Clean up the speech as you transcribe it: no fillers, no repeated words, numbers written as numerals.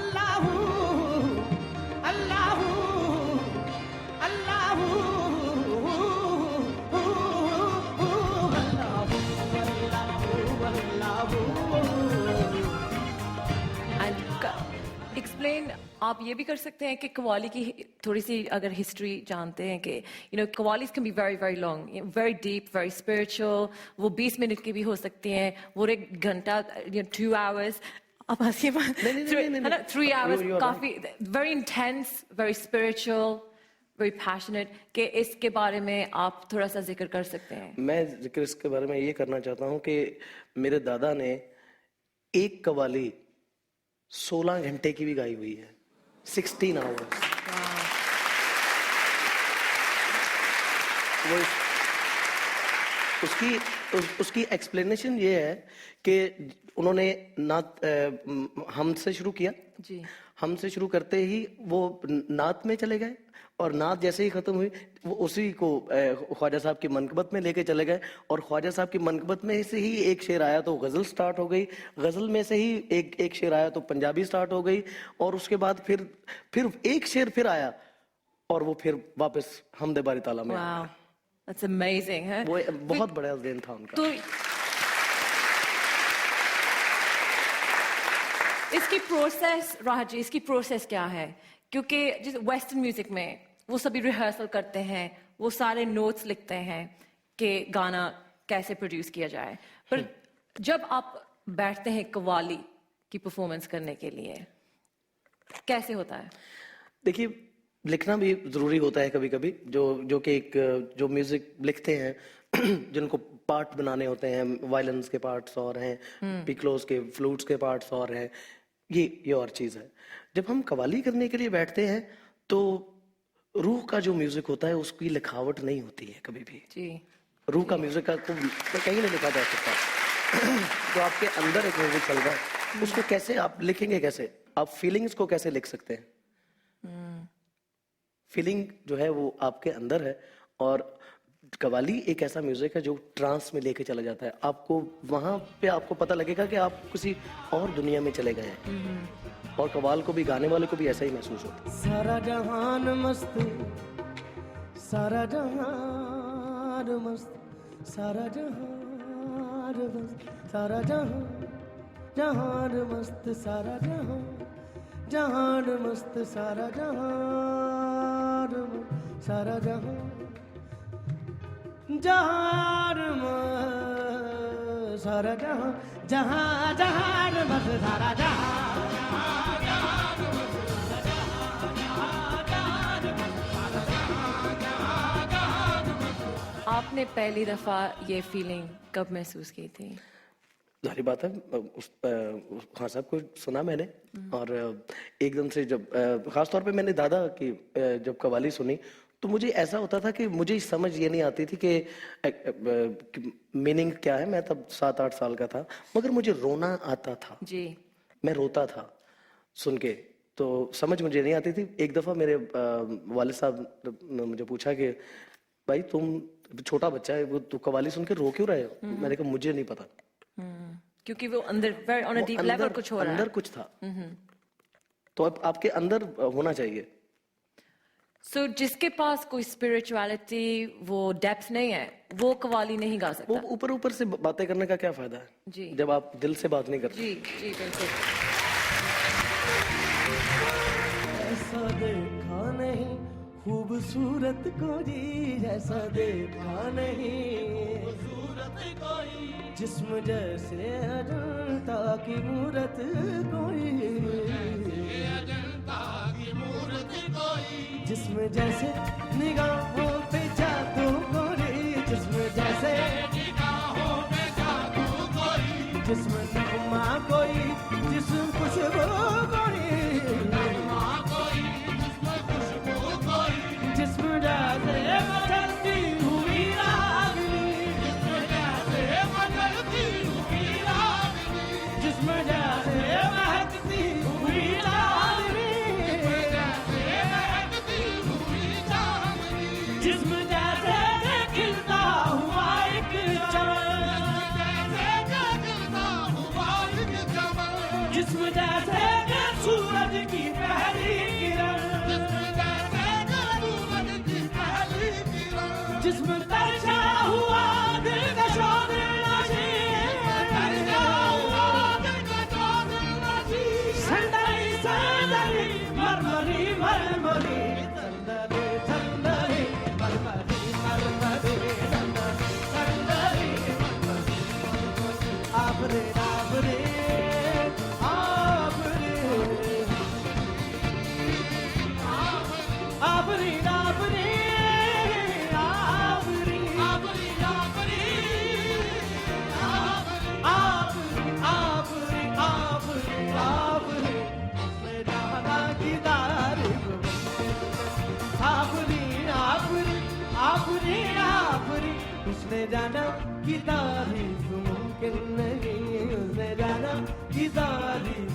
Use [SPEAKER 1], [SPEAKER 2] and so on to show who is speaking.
[SPEAKER 1] Allahu Allahu Allahu
[SPEAKER 2] explain आप ये भी कर सकते हैं कि कव्वाली की थोड़ी सी अगर हिस्ट्री जानते हैं कि qawwalis can be very very long, very deep, very spiritual. वो 20 मिनट की भी हो सकती हैं, वो 1 घंटा, 2 आवर्स। आप हंसिए मत, 3 आवर्स, काफी very intense, very spiritual, very passionate. कि इसके बारे में आप थोड़ा सा जिक्र कर सकते हैं?
[SPEAKER 3] मैं जिक्र इसके बारे में ये करना चाहता हूँ कि मेरे दादा ने एक कव्वाली 16 घंटे की भी गाई हुई है, 16 आवर्स। वो उसकी एक्सप्लेनेशन ये है कि उन्होंने नात हमसे शुरू किया
[SPEAKER 2] जी।
[SPEAKER 3] हमसे शुरू करते ही वो नात में चले गए, और नात जैसे ही खत्म हुई वो उसी को ख्वाजा साहब की मनकबत में लेके चले गए, और ख्वाजा साहब की मनकबत में से ही एक शेर आया तो गजल स्टार्ट हो गई, गजल में से ही एक शेर आया तो पंजाबी स्टार्ट हो गई, और उसके बाद फिर एक शेर फिर आया और वो फिर वापस हमदे बारी ताला में।
[SPEAKER 2] Wow, that's amazing, है?
[SPEAKER 3] वो बहुत बड़ा दिन था उनका।
[SPEAKER 2] तो इसकी प्रोसेस, राहत जी, इसकी प्रोसेस क्या है? क्योंकि जिस वेस्टर्न म्यूजिक में वो सभी रिहर्सल करते हैं, वो सारे नोट्स लिखते हैं कि गाना कैसे प्रोड्यूस किया जाए, पर जब आप बैठते हैं कव्वाली की परफॉर्मेंस करने के लिए, कैसे होता है?
[SPEAKER 3] देखिए, लिखना भी जरूरी होता है कभी कभी, जो कि जो म्यूजिक लिखते हैं जिनको पार्ट बनाने होते हैं, वायलिन्स के पार्ट्स और हैं, पिकलोस के, फ्लूट्स के पार्ट्स और हैं, ये और चीज है। जब हम कव्वाली करने के लिए बैठते हैं तो रूह का जो म्यूजिक होता है उसकी लिखावट नहीं होती है कभी भी
[SPEAKER 2] जी।
[SPEAKER 3] रूह का म्यूजिक का तो कहीं नहीं लिखा जा सकता। जो आपके अंदर एक म्यूजिक चल रहा है उसको कैसे आप लिखेंगे, कैसे आप फीलिंग्स को कैसे लिख सकते हैं? फीलिंग जो है वो आपके अंदर है, और कव्वाली एक ऐसा म्यूजिक है जो ट्रांस में लेके चला जाता है आपको। वहां पे आपको पता लगेगा कि आप किसी और दुनिया में चले गए हैं, और कव्वाल को भी, गाने वाले को भी ऐसा ही महसूस होता है।
[SPEAKER 1] सारा जहान मस्त, सारा जहान मस्त, सारा जहान मस्त, सारा जहान मस्त, सारा जहान मस्त, सारा जहान, सारा जहान सारा जहान मस्त, सारा
[SPEAKER 2] आपने पहली दफा ये फीलिंग कब महसूस की थी?
[SPEAKER 3] जाहिर बात है, खान साहब को सुना मैंने, और एकदम से जब खासतौर पे मैंने दादा की जब कव्वाली सुनी तो मुझे ऐसा होता था कि मुझे समझ ये नहीं आती थी कि मीनिंग क्या है। मैं तब 7-8 साल का था, मगर मुझे रोना आता था
[SPEAKER 2] जी।
[SPEAKER 3] मैं रोता था सुन के, तो समझ मुझे नहीं आती थी। एक दफा मेरे वालिद साहब ने मुझे पूछा कि भाई तुम छोटा बच्चा है, वो तू कव्वाली सुन के रो क्यों रहे हो? मैंने कहा मुझे नहीं पता।
[SPEAKER 2] क्योंकि वो अंदर ऑन अ डीप लेवल कुछ हो रहा है,
[SPEAKER 3] अंदर कुछ था। तो अब आपके अंदर होना चाहिए।
[SPEAKER 2] सो जिसके पास कोई स्पिरिचुअलिटी, वो डेप्थ नहीं है, वो कव्वाली नहीं गा सकता।
[SPEAKER 3] वो ऊपर ऊपर से बातें करने का क्या फायदा है
[SPEAKER 2] जी,
[SPEAKER 3] जब आप दिल से बात नहीं करते।
[SPEAKER 2] जी जी बिल्कुल।
[SPEAKER 1] ऐसा देखा नहीं खूबसूरत कोई, जैसा देखा नहीं जिस्म जैसे अजंता की मूरत कोई, जिस्म जैसे निगाहों पे जादू कोई, जिस्म जैसे निगाहों पे जादू कोई, जिस्म नगमा कोई, जिस्म खुशबू कोई, नगमा कोई, जिस्म खुशबू कोई, जिस्म जैसे मचलती हुई रागनी, जिस्म जैसे मचलती हुई रागनी, जिस्म जैसे महकती हुई रागनी, चंदरी मरमरी मरमरी चंदरी चंदरी मरमरी मरमरी चंदरी चंदरी मरमरी आपरे आपरे आपरे आपरे आपरे उसने जाना कि तारीफ मुमकिन नहीं, उसने जाना कि तारीफ